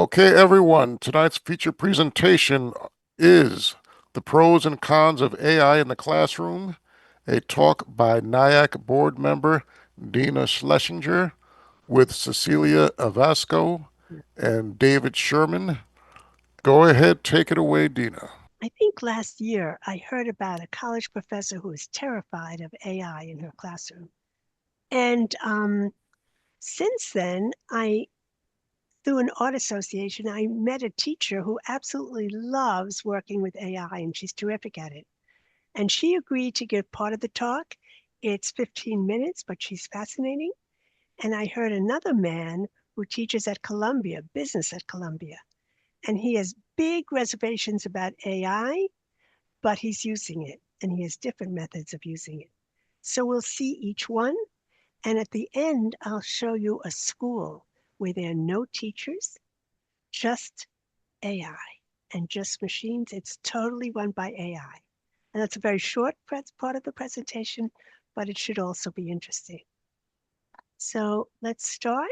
Okay, everyone, tonight's feature presentation is The Pros and Cons of AI in the Classroom, a talk by NYACC board member Dina Schlesinger with Cecilia Evasco and David Sherman. Go ahead, take it away, Dina. I think last year I heard about a college professor who was terrified of AI in her classroom. And since then, through an art association, I met a teacher who absolutely loves working with AI and she's terrific at it. And she agreed to give part of the talk. It's 15 minutes, but she's fascinating. And I heard another man who teaches at Columbia, business at Columbia, and he has big reservations about AI, but he's using it and he has different methods of using it. So we'll see each one. And at the end, I'll show you a school where there are no teachers, just AI and just machines. It's totally run by AI. And that's a very short part of the presentation, but it should also be interesting. So let's start.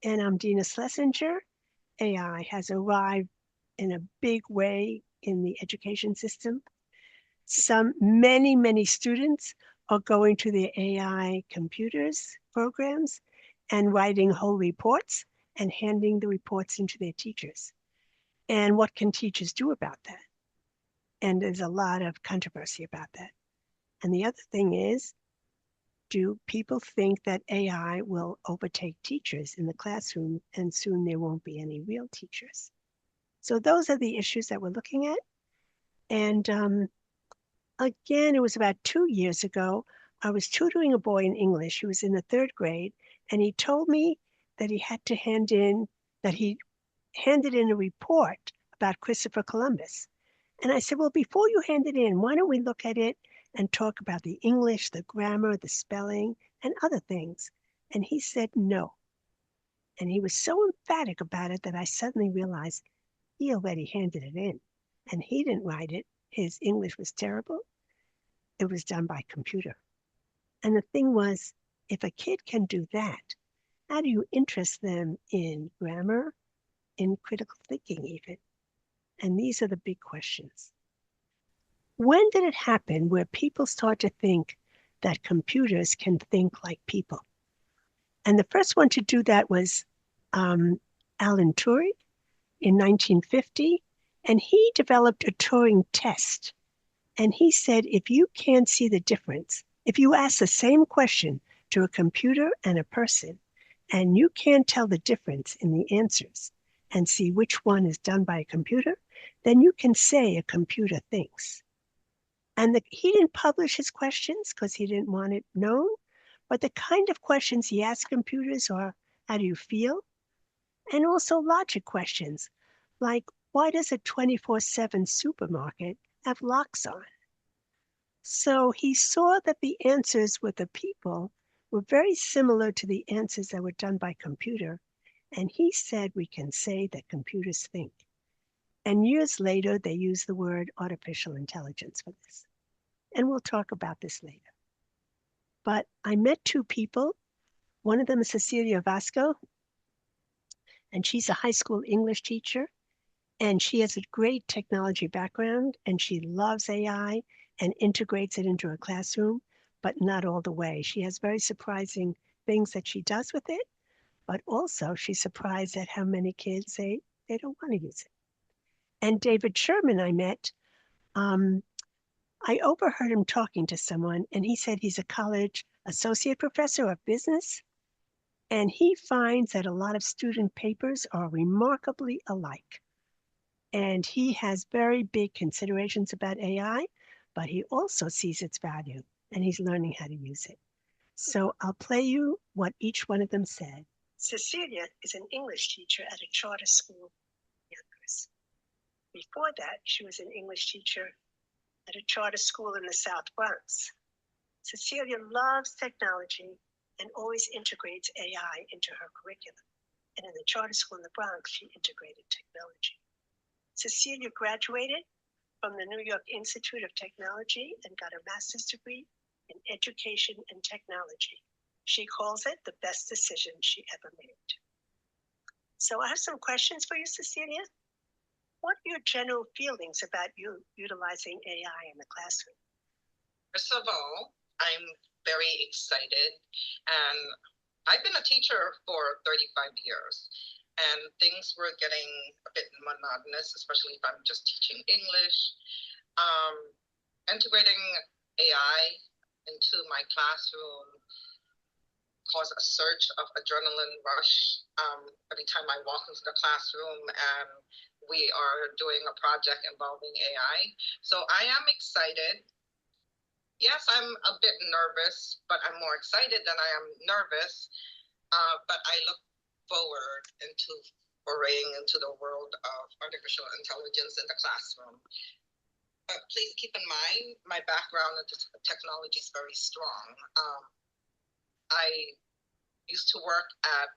And I'm Dina Schlesinger. AI has arrived in a big way in the education system. Many students are going to the AI computers programs and writing whole reports and handing the reports into their teachers. And what can teachers do about that? And there's a lot of controversy about that. And the other thing is, do people think that AI will overtake teachers in the classroom and soon there won't be any real teachers? So those are the issues that we're looking at. And again, it was about 2 years ago. I was tutoring a boy in English who was in the third grade, and he told me that he handed in a report about Christopher Columbus. And I said, well, before you hand it in, why don't we look at it and talk about the English, the grammar, the spelling, and other things? And he said no. And he was so emphatic about it that I suddenly realized he already handed it in. And he didn't write it. His English was terrible. It was done by computer. And the thing was, if a kid can do that, how do you interest them in grammar, in critical thinking even? And these are the big questions. When did it happen where people start to think that computers can think like people? And the first one to do that was um, Alan Turing in 1950. And he developed a Turing test. And he said, if you can't see the difference, if you ask the same question to a computer and a person, and you can't tell the difference in the answers and see which one is done by a computer, then you can say a computer thinks. And he didn't publish his questions because he didn't want it known, but the kind of questions he asked computers are, how do you feel? And also logic questions, like, why does a 24/7 supermarket have locks on? So he saw that the answers with the people were very similar to the answers that were done by computer. And he said we can say that computers think. And years later, they used the word artificial intelligence for this. And we'll talk about this later. But I met two people. One of them is Cecilia Evasco, and she's a high school English teacher. And she has a great technology background and she loves AI and integrates it into her classroom, but not all the way. She has very surprising things that she does with it, but also she's surprised at how many kids say they don't want to use it. And David Sherman, I met, I overheard him talking to someone, and he said he's a college associate professor of business. And he finds that a lot of student papers are remarkably alike. And he has very big considerations about AI, but he also sees its value and he's learning how to use it. So I'll play you what each one of them said. Cecilia is an English teacher at a charter school in Yonkers. Before that, she was an English teacher at a charter school in the South Bronx. Cecilia loves technology and always integrates AI into her curriculum. And in the charter school in the Bronx, she integrated technology. Cecilia graduated from the New York Institute of Technology and got a master's degree in education and technology. She calls it the best decision she ever made. So I have some questions for you, Cecilia. What are your general feelings about you utilizing AI in the classroom? First of all, I'm very excited, and I've been a teacher for 35 years, and things were getting a bit monotonous, especially if I'm just teaching English. Integrating AI into my classroom caused a surge of adrenaline rush every time I walk into the classroom and we are doing a project involving AI. So I am excited. Yes, I'm a bit nervous, but I'm more excited than I am nervous. But I look forward into foraying into the world of artificial intelligence in the classroom. But please keep in mind, my background in technology is very strong. I used to work at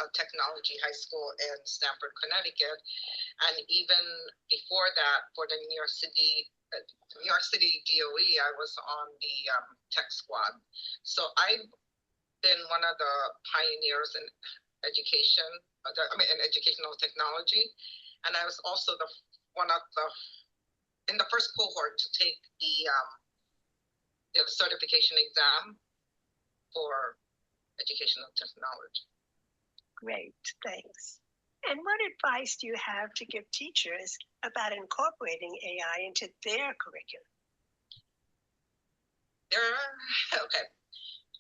a technology high school in Stamford, Connecticut, and even before that, for the New York City DOE, I was on the tech squad. So I've been one of the pioneers in education, in educational technology, and I was also one of the in the first cohort to take the certification exam for educational technology. Great, thanks. And what advice do you have to give teachers about incorporating AI into their curriculum? Okay.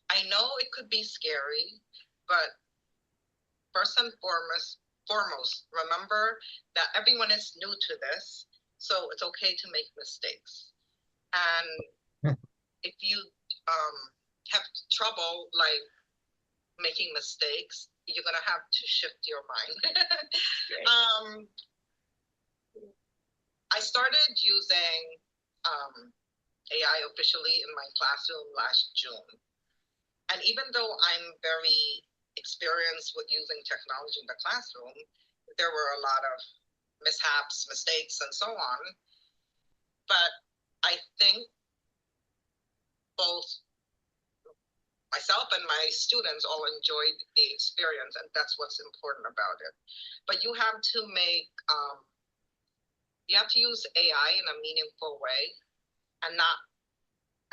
I know it could be scary, but first and foremost, remember that everyone is new to this, so it's okay to make mistakes. And if you have trouble like making mistakes, you're gonna have to shift your mind. I started using AI officially in my classroom last June. And even though I'm very experienced with using technology in the classroom, there were a lot of mishaps, mistakes, and so on. But I think both myself and my students all enjoyed the experience, and that's what's important about it. But you have to use AI in a meaningful way and not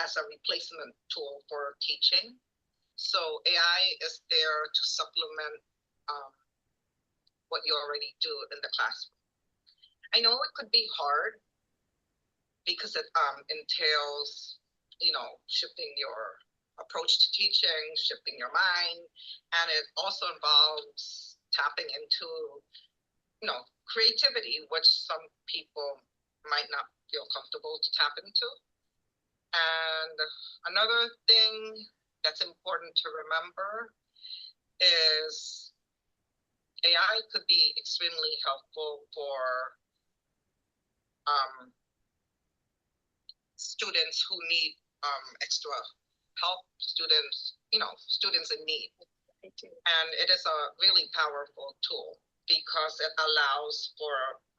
as a replacement tool for teaching. So AI is there to supplement what you already do in the classroom. I know it could be hard because it entails, shifting your approach to teaching, shifting your mind, and it also involves tapping into, creativity, which some people might not feel comfortable to tap into. And another thing that's important to remember is AI could be extremely helpful for students who need extra help, students in need. And it is a really powerful tool because it allows for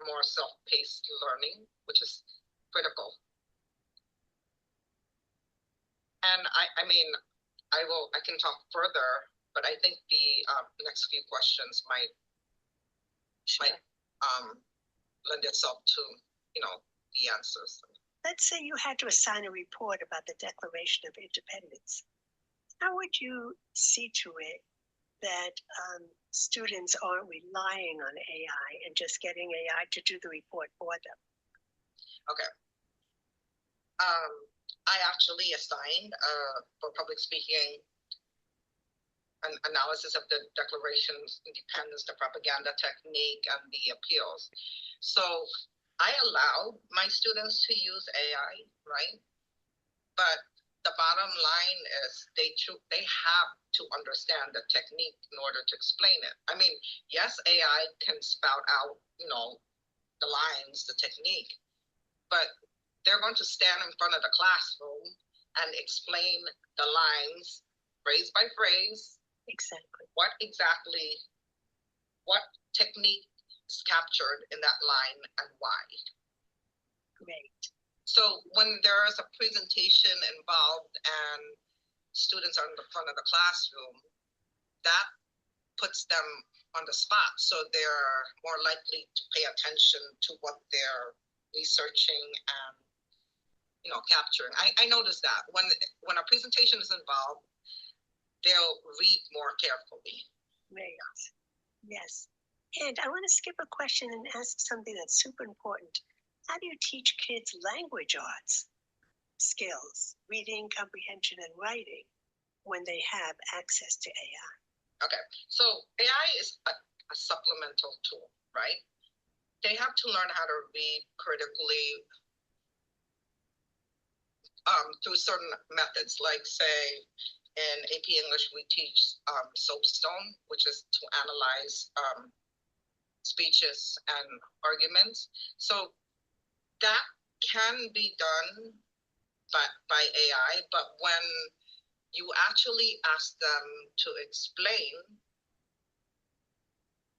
more self-paced learning, which is critical. And I can talk further, but I think the next few questions might lend itself to, the answers. Let's say you had to assign a report about the Declaration of Independence. How would you see to it that students aren't relying on AI and just getting AI to do the report for them? Okay. I actually assigned for public speaking an analysis of the Declaration's independence, the propaganda technique, and the appeals. So I allowed my students to use AI, right? But the bottom line is they have to understand the technique in order to explain it. I mean, yes, AI can spout out, the lines, the technique, but they're going to stand in front of the classroom and explain the lines phrase by phrase. Exactly. What technique is captured in that line and why. Great. So when there is a presentation involved and students are in the front of the classroom, that puts them on the spot, so they're more likely to pay attention to what they're researching and capturing. I noticed that when a presentation is involved, they'll read more carefully. Right. Yes. And I want to skip a question and ask something that's super important. How do you teach kids language arts skills, reading, comprehension, and writing when they have access to AI? Okay, so AI is a supplemental tool, right? They have to learn how to read critically through certain methods, like say in AP English, we teach soapstone, which is to analyze speeches and arguments. So that can be done by AI, but when you actually ask them to explain,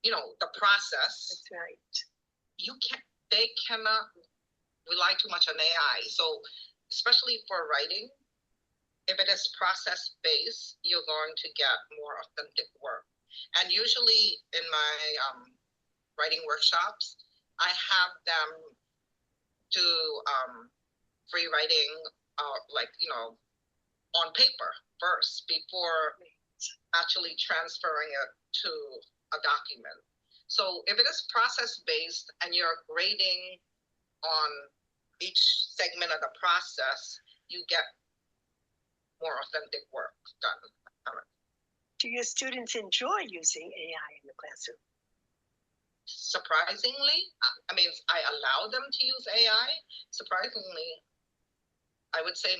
the process. That's right. They cannot rely too much on AI. So especially for writing, if it is process based, you're going to get more authentic work. And usually in my writing workshops, I have them do free writing, on paper first before actually transferring it to a document. So if it is process based and you're grading on each segment of the process, you get more authentic work done. Do your students enjoy using AI in the classroom? Surprisingly, I allow them to use AI. Surprisingly, I would say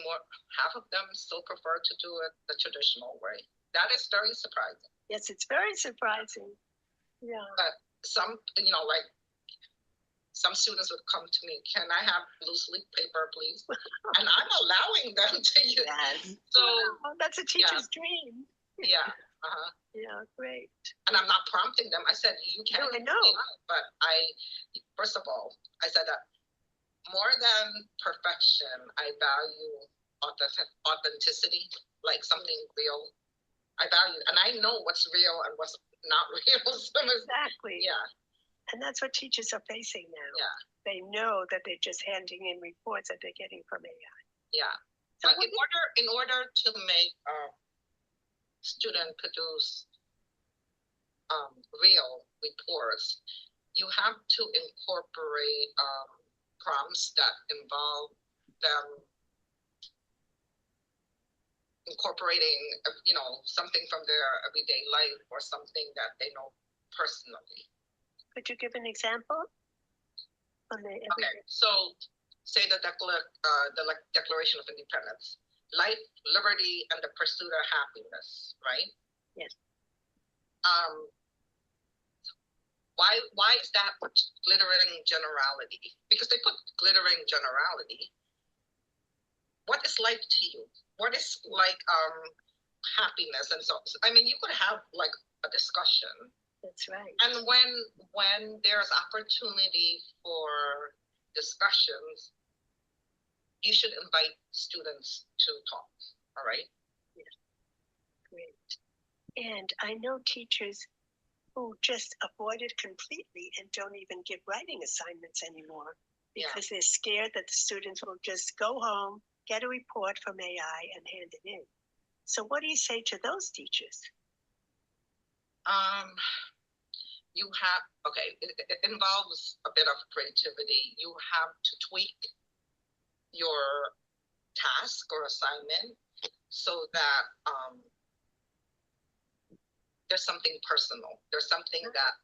half of them still prefer to do it the traditional way. That is very surprising. Yes, it's very surprising. Yeah. But some, some students would come to me, can I have loose leaf paper, please? And I'm allowing them to use it. Yes. So that's a teacher's dream. Yeah. Yeah, great. And I'm not prompting them. I said, you can. I know. But first of all, I said that more than perfection, I value authenticity, like something real. I value, and I know what's real and what's not real. Exactly. Yeah. And that's what teachers are facing now. Yeah. They know that they're just handing in reports that they're getting from AI. Yeah. So but in order to make student produce real reports, you have to incorporate prompts that involve them incorporating, something from their everyday life or something that they know personally. Could you give an example? Okay, so say the Declaration of Independence, life, liberty, and the pursuit of happiness, right? Yes. Why is that glittering generality? Because they put glittering generality. What is life to you? What is happiness? And so, you could have a discussion. That's right. And when there's opportunity for discussions, you should invite students to talk. All right? Yes. Great. And I know teachers who just avoid it completely and don't even give writing assignments anymore because they're scared that the students will just go home, get a report from AI, and hand it in. So what do you say to those teachers? It involves a bit of creativity. You have to tweak your task or assignment so that there's something personal. There's something that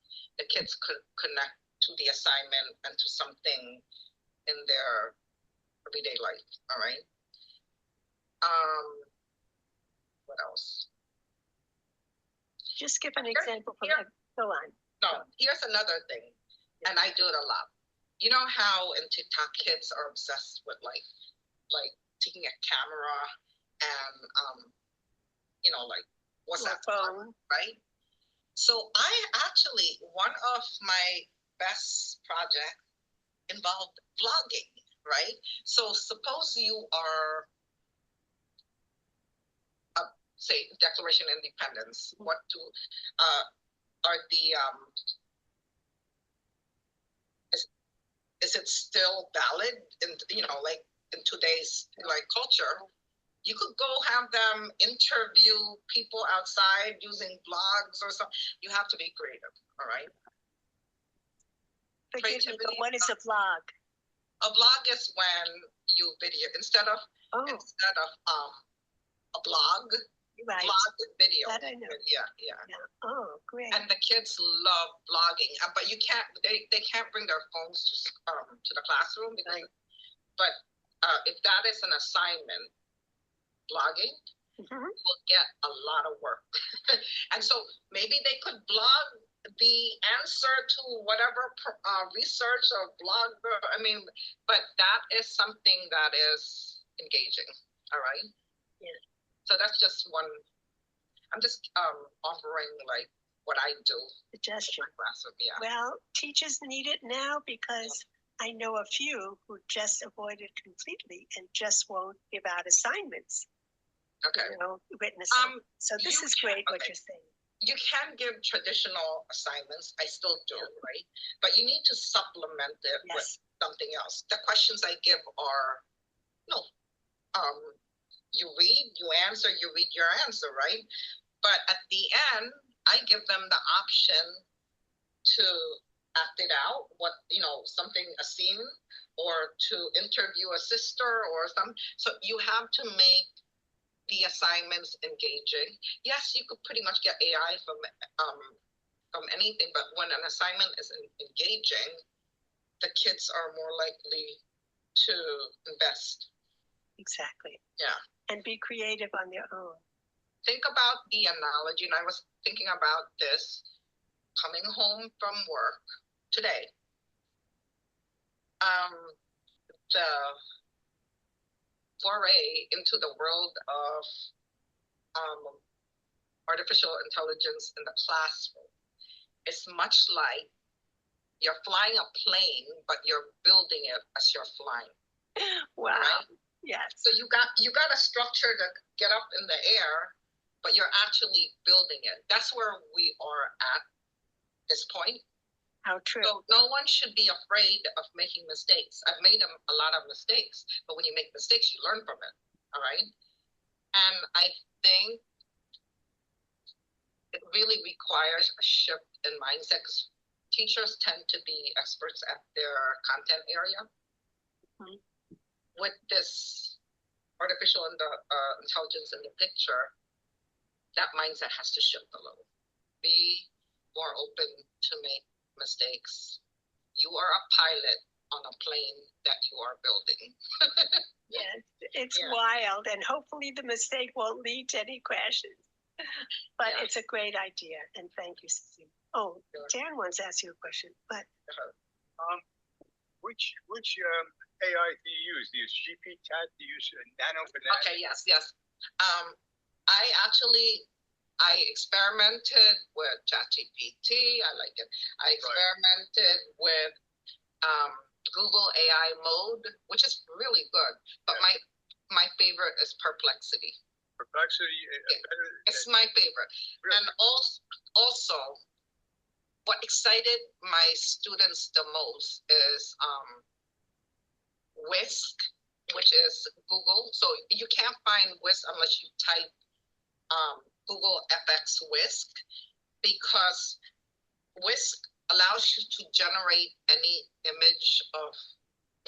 the kids could connect to the assignment and to something in their everyday life. All right. What else? Just give an example from that. Go on. No, here's another thing, and I do it a lot. You know how in TikTok kids are obsessed with like taking a camera and what's that phone, right? So I actually, one of my best projects involved vlogging, right? So suppose you are say Declaration of Independence, are the is it still valid in, like in today's like culture? You could go have them interview people outside using blogs or something. You have to be creative, all right? Forgive me, but what is a blog? A blog is when you video instead of a blog. Right. Blog with video. That I know. Yeah. Oh, great. And the kids love blogging, but you can't. They can't bring their phones to the classroom because. Right. But if that is an assignment, blogging will get a lot of work, and so maybe they could blog the answer to whatever research or blog. I mean, but that is something that is engaging. All right. Yeah. So that's just one. I'm just offering like what I do. Suggestion. Yeah. Well, teachers need it now because I know a few who just avoid it completely and just won't give out assignments. Okay. Written assignments. So this is great what you're saying. You can give traditional assignments. I still do, right? But you need to supplement it with something else. The questions I give are, you read, you answer, you read your answer, right? But at the end, I give them the option to act it out, something, a scene, or to interview a sister or something. So you have to make the assignments engaging. Yes, you could pretty much get AI from anything, but when an assignment is engaging, the kids are more likely to invest. Exactly. Yeah. And be creative on their own. Think about the analogy, and I was thinking about this coming home from work today. The foray into the world of artificial intelligence in the classroom is much like you're flying a plane, but you're building it as you're flying. Wow. Right? Yes. So you got a structure to get up in the air, but you're actually building it. That's where we are at this point. How true. So no one should be afraid of making mistakes. I've made a lot of mistakes, but when you make mistakes, you learn from it. All right. And I think it really requires a shift in mindset. Teachers tend to be experts at their content area. Mm-hmm. With this artificial intelligence in the picture, that mindset has to shift a little. Be more open to make mistakes. You are a pilot on a plane that you are building. Yes, it's wild, and hopefully the mistake won't lead to any crashes. But it's a great idea, and thank you, Cecilia. Oh, Darren wants to ask you a question, but which AI do you use? Do you use GPT? Do you use Nano Banana? Okay, yes. I experimented with ChatGPT. I like it. I experimented with Google AI mode, which is really good. But my favorite is Perplexity. Perplexity? It's my favorite. Really? And also, what excited my students the most is Whisk, which is Google. So you can't find Whisk unless you type Google FX Whisk, because Whisk allows you to generate any image of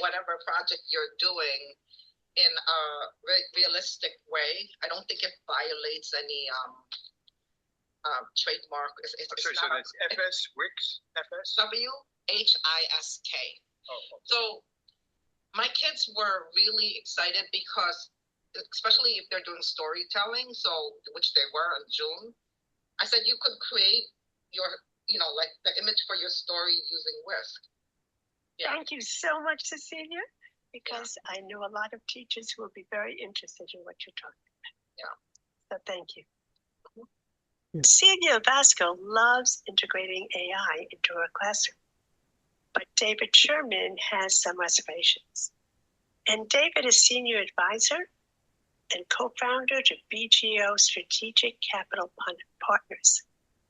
whatever project you're doing in a realistic way. I don't think it violates any trademark. So that's FS Wix? FS? WHISK. Oh, okay. So my kids were really excited because, especially if they're doing storytelling, which they were in June, I said you could create your, like the image for your story using Whisk. Yeah. Thank you so much, Cecilia, because I know a lot of teachers who will be very interested in what you're talking about. Yeah. So thank you. Cecilia Evasco loves integrating AI into her classroom, but David Sherman has some reservations. And David is Senior Advisor and co-founder to BGO Strategic Capital Partners,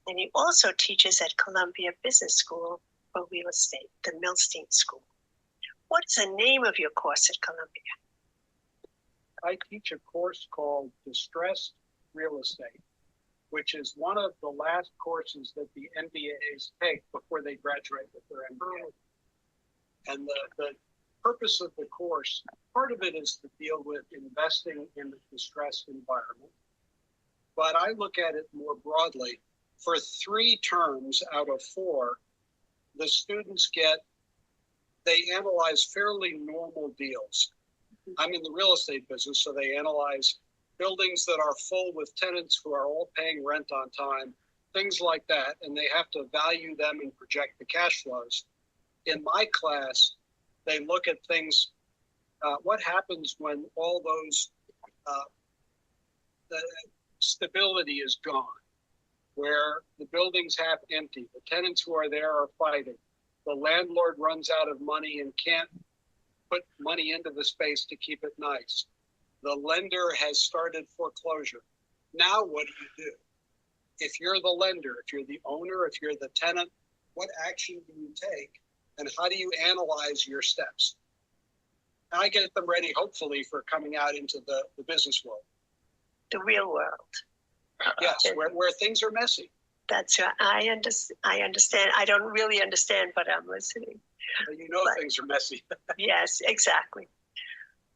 And he also teaches at Columbia Business School for Real Estate, the Milstein School. What is the name of your course at Columbia? I teach a course called Distressed Real Estate, which is one of the last courses that the MBAs take before they graduate with their MBA. And the purpose of the course, part of it is to deal with investing in a distressed environment. But I look at it more broadly. For 3 terms out of 4, the students they analyze fairly normal deals. I'm in the real estate business, so they analyze buildings that are full with tenants who are all paying rent on time, things like that, and they have to value them and project the cash flows. In my class, they look at things, what happens when all those, the stability is gone, where the building's half empty, the tenants who are there are fighting, the landlord runs out of money and can't put money into the space to keep it nice. The lender has started foreclosure. Now what do? If you're the lender, if you're the owner, if you're the tenant, what action do you take? And how do you analyze your steps? And I get them ready, hopefully, for coming out into the business world. The real world. Yes, where things are messy. That's right. I understand. I don't really understand, but I'm listening. You know, things are messy. Yes, exactly.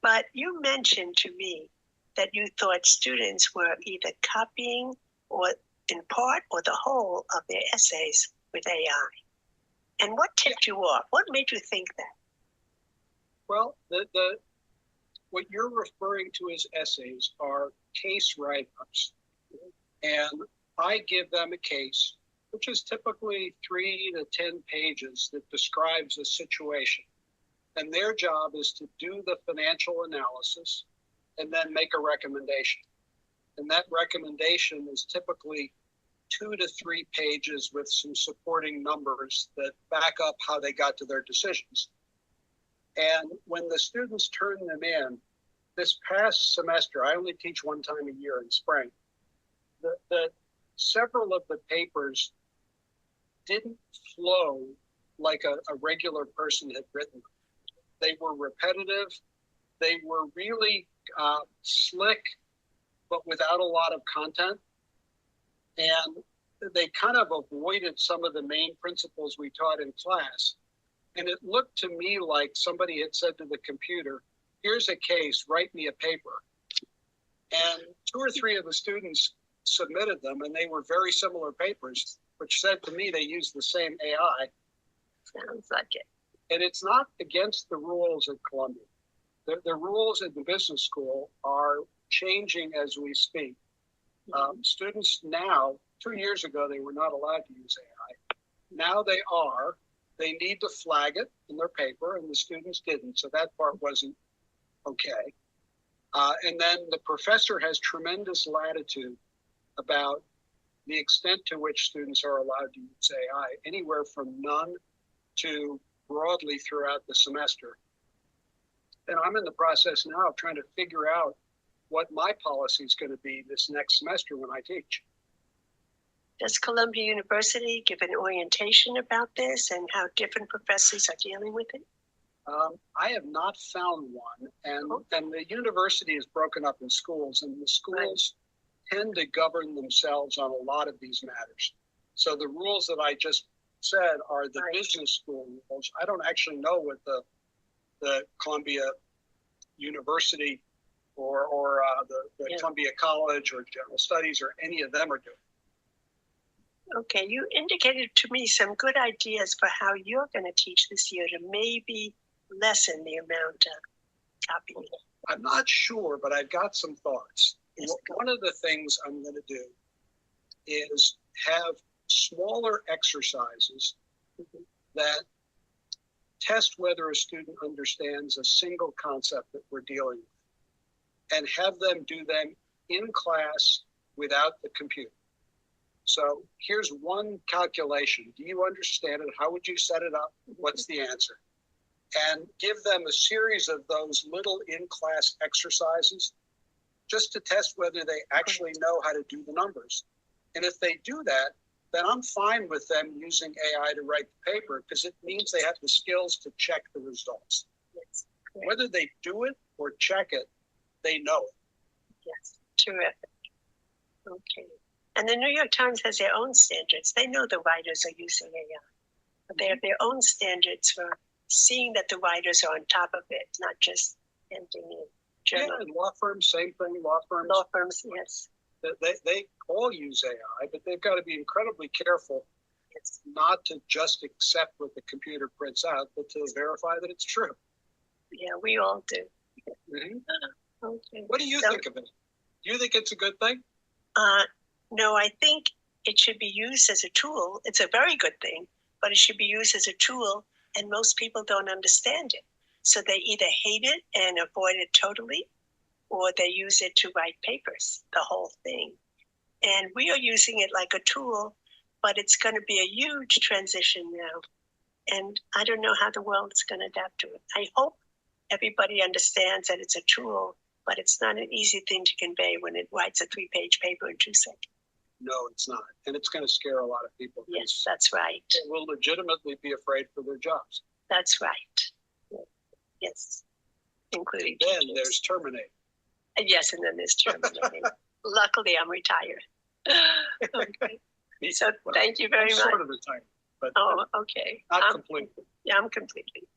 But you mentioned to me that you thought students were either copying or in part or the whole of their essays with AI. And what tipped you off? What made you think that? Well, what you're referring to as essays are case write-ups. And I give them a case, which is typically 3 to 10 pages that describes a situation. And their job is to do the financial analysis and then make a recommendation. And that recommendation is typically 2 to 3 pages with some supporting numbers that back up how they got to their decisions. And when the students turn them in, this past semester, I only teach 1 time a year in spring, several of the papers didn't flow like a regular person had written. They were repetitive. They were really slick, but without a lot of content. And they kind of avoided some of the main principles we taught in class. And it looked to me like somebody had said to the computer, here's a case, write me a paper. And 2 or 3 of the students submitted them, and they were very similar papers, which said to me they used the same AI. Sounds like it. And it's not against the rules at Columbia. The rules at the business school are changing as we speak. Students now, 2 years ago, they were not allowed to use AI. Now they are. They need to flag it in their paper, and the students didn't. So that part wasn't okay. And then the professor has tremendous latitude about the extent to which students are allowed to use AI, anywhere from none to broadly throughout the semester. And I'm in the process now of trying to figure out what my policy is going to be this next semester when I teach. Does Columbia University give an orientation about this and how different professors are dealing with it? I have not found one, and the university is broken up in schools, and the schools tend to govern themselves on a lot of these matters. So the rules that I just said are the business school rules. I don't actually know what the Columbia University or the Columbia College or General Studies or any of them are doing. Okay, you indicated to me some good ideas for how you're going to teach this year to maybe lessen the amount of copying. I'm not sure, but I've got some thoughts. One of the things I'm going to do is have smaller exercises that test whether a student understands a single concept that we're dealing with, and have them do them in class without the computer. So here's one calculation. Do you understand it? How would you set it up? What's the answer? And give them a series of those little in-class exercises just to test whether they actually know how to do the numbers. And if they do that, then I'm fine with them using AI to write the paper because it means they have the skills to check the results. Yes. Whether they do it or check it, they know it. Yes. Terrific. Okay. And the New York Times has their own standards. They know the writers are using AI, but they have their own standards for seeing that the writers are on top of it, not just ending in Yeah, journal. and law firms, same thing. Law firms, Yes. they all use AI, but they've got to be incredibly careful Yes. not to just accept what the computer prints out, but to verify that it's true. Yeah, we all do. Mhm. Okay. What do you think of it? Do you think it's a good thing? No, I think it should be used as a tool. It's a very good thing, but it should be used as a tool, and most people don't understand it. So they either hate it and avoid it totally, or they use it to write papers, the whole thing. And we are using it like a tool, but it's going to be a huge transition now. And I don't know how the world is going to adapt to it. I hope everybody understands that it's a tool, but it's not an easy thing to convey when it writes a 3-page paper in 2 seconds. No, it's not. And it's going to scare a lot of people. Yes, that's right. They will legitimately be afraid for their jobs. That's right. Yes, including Then teachers. there's Terminator. Yes, and then there's Sherman. Luckily, I'm retired. Okay. So thank you very I'm much. sort of retired, but Oh, okay. not completely. Yeah, I'm completely.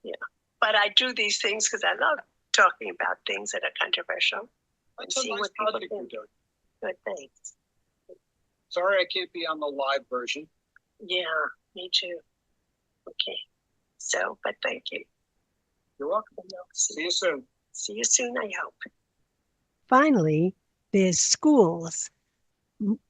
Yeah, but I do these things because I love talking about things that are controversial. That's a see nice what people project you're think. doing. Good, thanks. Sorry I can't be on the live version. Yeah, me too. Okay. So, but thank you. You're welcome. See you soon. See you soon, I hope. Finally, there's schools,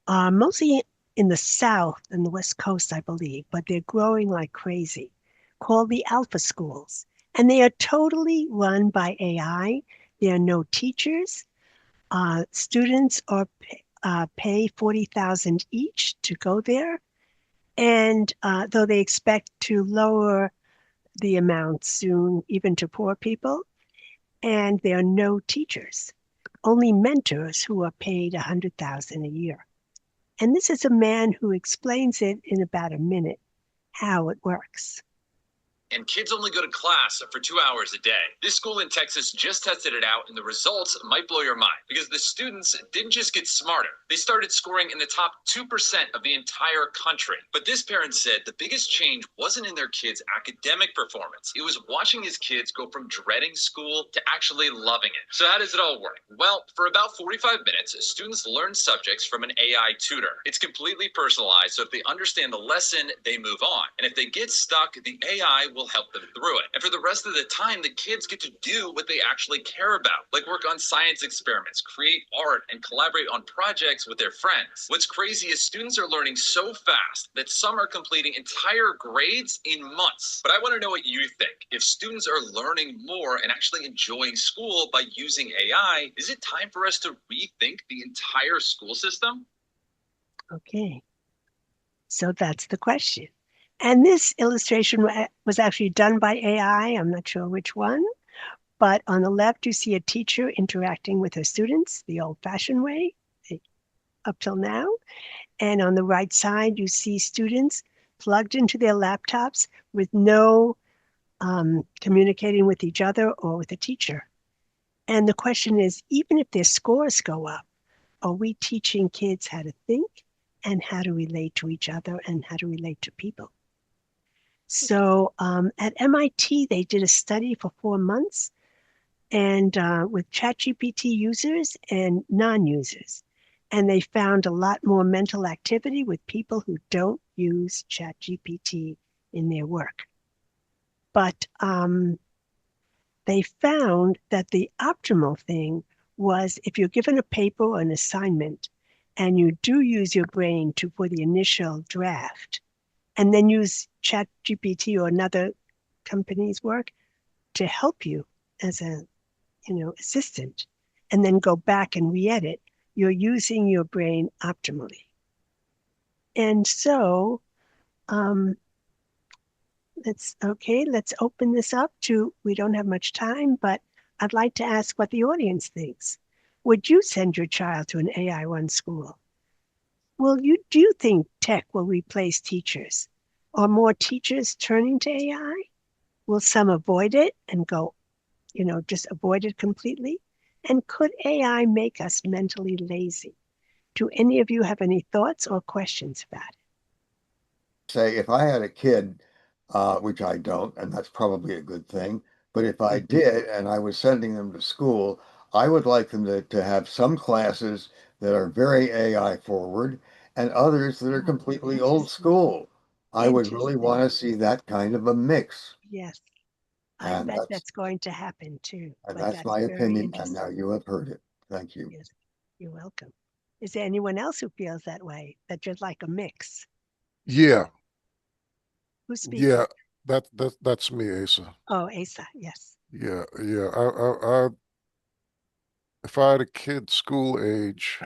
mostly in the South and the West Coast, I believe, but they're growing like crazy, called the Alpha Schools. And they are totally run by AI. There are no teachers. Students are pay $40,000 each to go there. And though they expect to lower the amount soon, even to poor people, and there are no teachers, only mentors who are paid $100,000 a year. And this is a man who explains it in about a minute how it works. And kids only go to class for 2 hours a day. This school in Texas just tested it out, and the results might blow your mind because the students didn't just get smarter. They started scoring in the top 2% of the entire country. But this parent said the biggest change wasn't in their kids' academic performance. It was watching his kids go from dreading school to actually loving it. So how does it all work? Well, for about 45 minutes, students learn subjects from an AI tutor. It's completely personalized, so if they understand the lesson, they move on. And if they get stuck, the AI will help them through it. And for the rest of the time, the kids get to do what they actually care about, like work on science experiments, create art, and collaborate on projects with their friends. What's crazy is students are learning so fast that some are completing entire grades in months. But I want to know what you think. If students are learning more and actually enjoying school by using AI, is it time for us to rethink the entire school system? Okay, so that's the question. And this illustration was actually done by AI. I'm not sure which one, but on the left, you see a teacher interacting with her students the old-fashioned way up till now. And on the right side, you see students plugged into their laptops with no communicating with each other or with a teacher. And the question is, even if their scores go up, are we teaching kids how to think and how to relate to each other and how to relate to people? So at MIT, they did a study for 4 months and with ChatGPT users and non-users. And they found a lot more mental activity with people who don't use ChatGPT in their work. But they found that the optimal thing was if you're given a paper or an assignment and you do use your brain for the initial draft, and then use ChatGPT or another company's work to help you as a assistant, and then go back and re-edit, you're using your brain optimally. And so let's open this up to, we don't have much time, but I'd like to ask what the audience thinks. Would you send your child to an AI-run school? Do you think tech will replace teachers? Are more teachers turning to AI? Will some avoid it and go, just avoid it completely? And could AI make us mentally lazy? Do any of you have any thoughts or questions about it? Say if I had a kid, which I don't, and that's probably a good thing, but if I did and I was sending them to school, I would like them to have some classes that are very AI forward and others that are completely old school. I would really Interesting. want to see that kind of a mix. Yes, I And bet that's going to happen too, but that's that's my very opinion, and now interesting. you have heard it. Thank you. Yes, you're welcome. Is there anyone else who feels that way, that you'd like a mix? Yeah, Who's speaking? yeah, that's me, Asa. Oh, Asa, yes. Yeah, yeah. If I had a kid school age,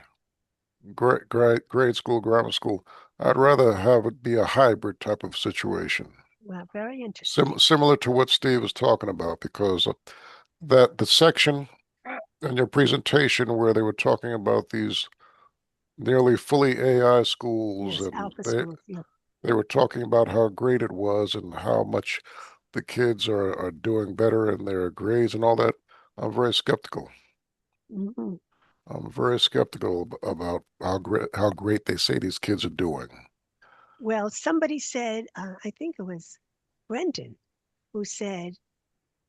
grade school, grammar school, I'd rather have it be a hybrid type of situation. Well, very interesting. Similar to what Steve was talking about, because that the section in your presentation where they were talking about these nearly fully AI schools, Yes, and alpha schools. Yeah. they were talking about how great it was and how much the kids are doing better in their grades and all that. I'm very skeptical. Mhm. I'm very skeptical about how great they say these kids are doing. Well, somebody said, I think it was Brendan, who said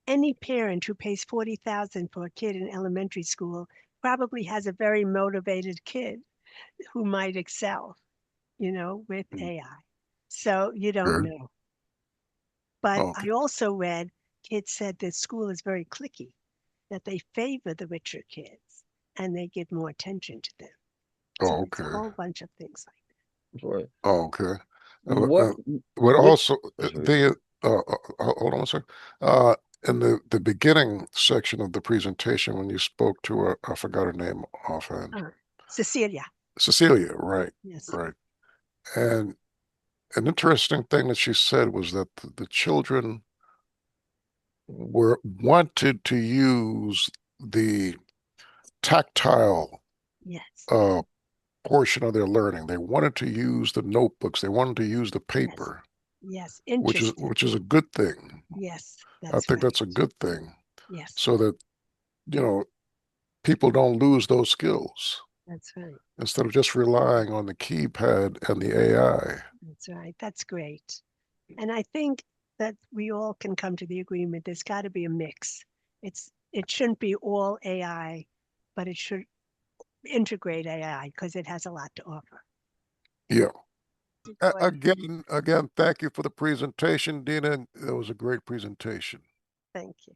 any parent who pays 40,000 for a kid in elementary school probably has a very motivated kid who might excel, with AI. So you don't Good. know. But Okay. I also read kids said that school is very cliquey, that they favor the richer kids and they give more attention to them. So Oh, there's a okay. whole bunch of things like Right. Oh, okay. What But which also oh, sorry, they hold on a second. In the beginning section of the presentation, when you spoke to her, I forgot her name offhand. that. Cecilia, Cecilia, right, yes, right. And an interesting thing that she said was that the children wanted to use the tactile yes, uh, portion of their learning. They wanted to use the notebooks. They wanted to use the yes, paper, yes, which is interesting. which is a good thing. Yes, I that's think right. that's a good thing, Yes, so that you know people don't lose those skills that's right. instead of just relying on the keypad and the AI. That's right. That's great. And I think that we all can come to the agreement there's got to be a mix. It shouldn't be all AI, but it should integrate AI because it has a lot to offer. Yeah. Go ahead. Again, thank you for the presentation, Dina. It was a great presentation. Thank you.